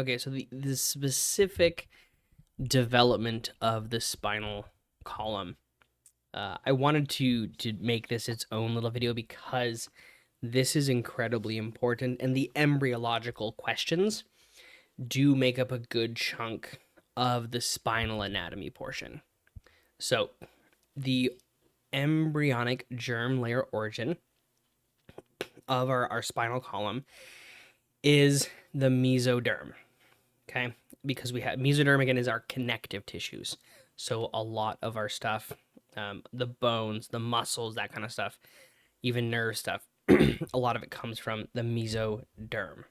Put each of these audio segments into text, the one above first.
Okay, so the specific development of the spinal column. I wanted to make this its own little video because this is incredibly important, and the embryological questions do make up a good chunk of the spinal anatomy portion. So, the embryonic germ layer origin of our spinal column is the mesoderm. Okay, because we have mesoderm again is our connective tissues. So a lot of our stuff, the bones, the muscles, that kind of stuff, even nerve stuff, a lot of it comes from the mesoderm.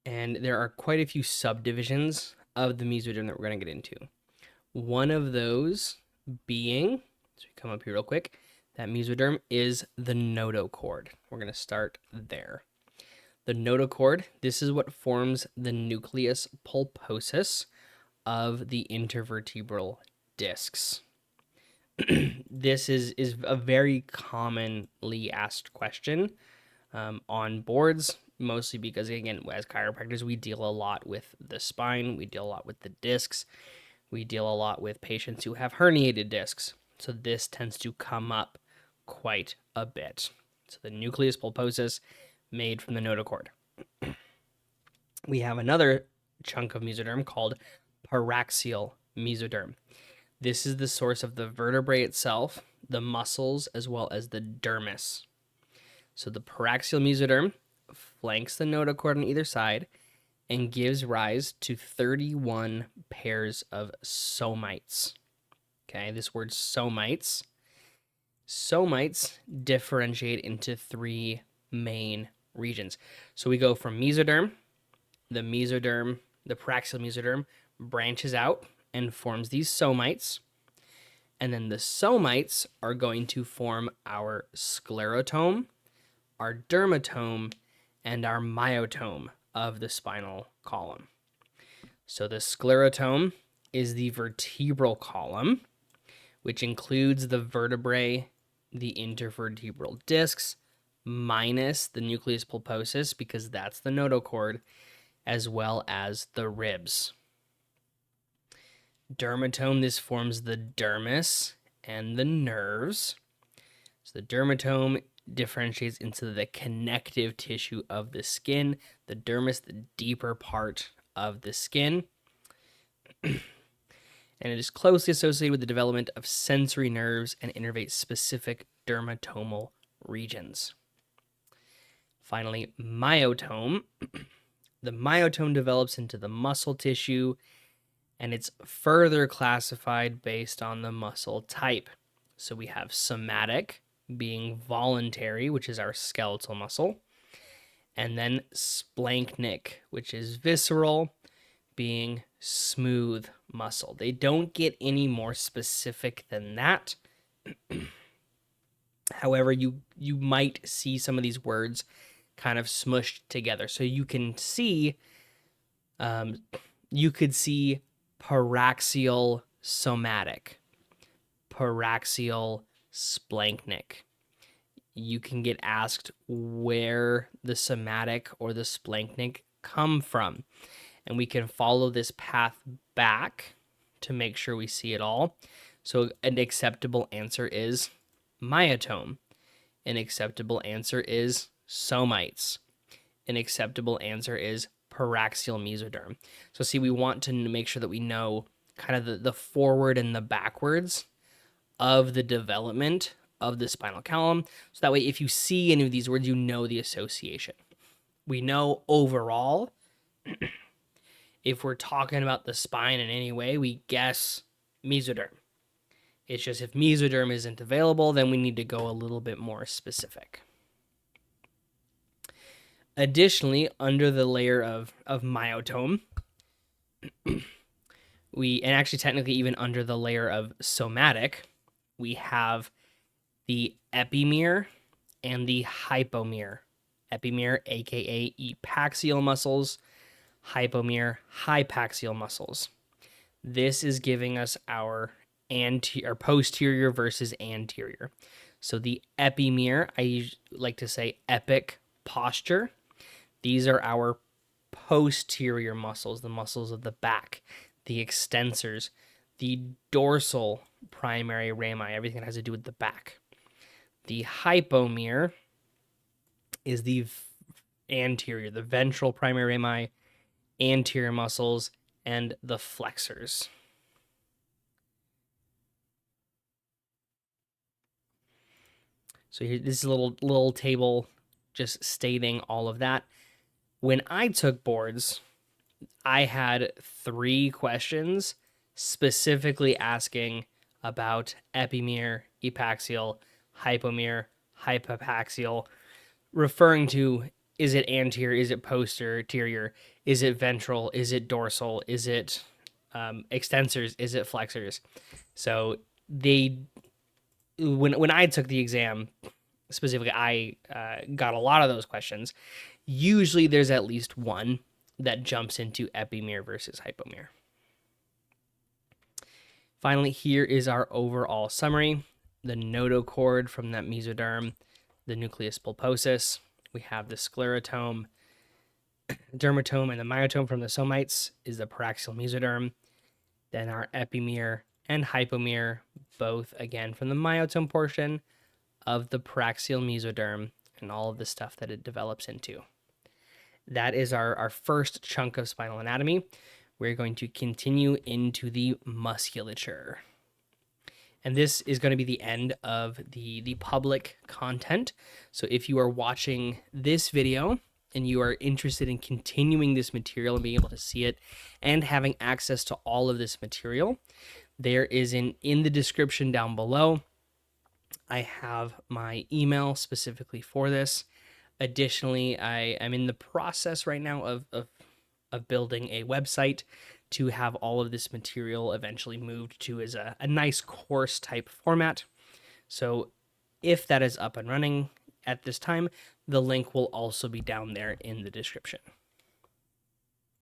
And there are quite a few subdivisions of the mesoderm that we're going to get into. One of those being, so we come up here real quick, that mesoderm is the notochord. We're going to start there. The notochord, this is what forms the nucleus pulposus of the intervertebral discs. This is a very commonly asked question on boards, mostly because, again, as chiropractors, we deal a lot with the spine, we deal a lot with the discs, we deal a lot with patients who have herniated discs. So this tends to come up quite a bit. So the nucleus pulposus made from the notochord. We have another chunk of mesoderm called paraxial mesoderm. This is the source of the vertebrae itself, the muscles, as well as the dermis. So the paraxial mesoderm flanks the notochord on either side and gives rise to 31 pairs of somites. Okay, this word somites. Somites differentiate into three main regions. So we go from mesoderm, the paraxial mesoderm branches out and forms these somites. And then the somites are going to form our sclerotome, our dermatome, and our myotome of the spinal column. So the sclerotome is the vertebral column, which includes the vertebrae, the intervertebral discs, minus the nucleus pulposus, because that's the notochord, as well as the ribs. Dermatome, this forms the dermis and the nerves. So the dermatome differentiates into the connective tissue of the skin, the dermis, the deeper part of the skin. And it is closely associated with the development of sensory nerves and innervates specific dermatomal regions. Finally, myotome. The myotome develops into the muscle tissue, and it's further classified based on the muscle type. So we have somatic, being voluntary, which is our skeletal muscle, and then splanchnic, which is visceral, being smooth muscle. They don't get any more specific than that. However, you might see some of these words kind of smushed together. So you can see, you could see paraxial somatic, paraxial splanchnic. You can get asked where the somatic or the splanchnic come from. And we can follow this path back to make sure we see it all. So an acceptable answer is myotome. An acceptable answer is somites. An acceptable answer is paraxial mesoderm. So see, we want to make sure that we know kind of the forward and the backwards of the development of the spinal column. So that way, if you see any of these words, you know the association. We know overall, if we're talking about the spine in any way, we guess mesoderm. It's just if mesoderm isn't available, then we need to go a little bit more specific. Additionally, under the layer of myotome, and actually technically even under the layer of somatic, we have the epimere and the hypomere. Epimere, aka epaxial muscles, hypomere, hypaxial muscles. This is giving us our posterior versus anterior. So the epimere, I like to say epic posture. These are our posterior muscles, the muscles of the back, the extensors, the dorsal primary rami, everything that has to do with the back. The hypomere is the anterior, the ventral primary rami, anterior muscles, and the flexors. So here, this is a little table just stating all of that. When I took boards, I had 3 questions specifically asking about epimere, epaxial, hypomere, hypopaxial, referring to, is it anterior, is it posterior, is it ventral, is it dorsal, is it extensors, is it flexors? So when I took the exam specifically, I got a lot of those questions. Usually there's at least one that jumps into epimere versus hypomere. Finally, here is our overall summary. The notochord from that mesoderm, the nucleus pulposus. We have the sclerotome, dermatome, and the myotome from the somites is the paraxial mesoderm. Then our epimere and hypomere, both again from the myotome portion of the paraxial mesoderm and all of the stuff that it develops into. That is our first chunk of spinal anatomy. We're going to continue into the musculature. And this is going to be the end of the public content. So if you are watching this video and you are interested in continuing this material and being able to see it and having access to all of this material, there is in the description down below, I have my email specifically for this. Additionally, I am in the process right now of building a website to have all of this material eventually moved to as a nice course type format. So if that is up and running at this time, the link will also be down there in the description.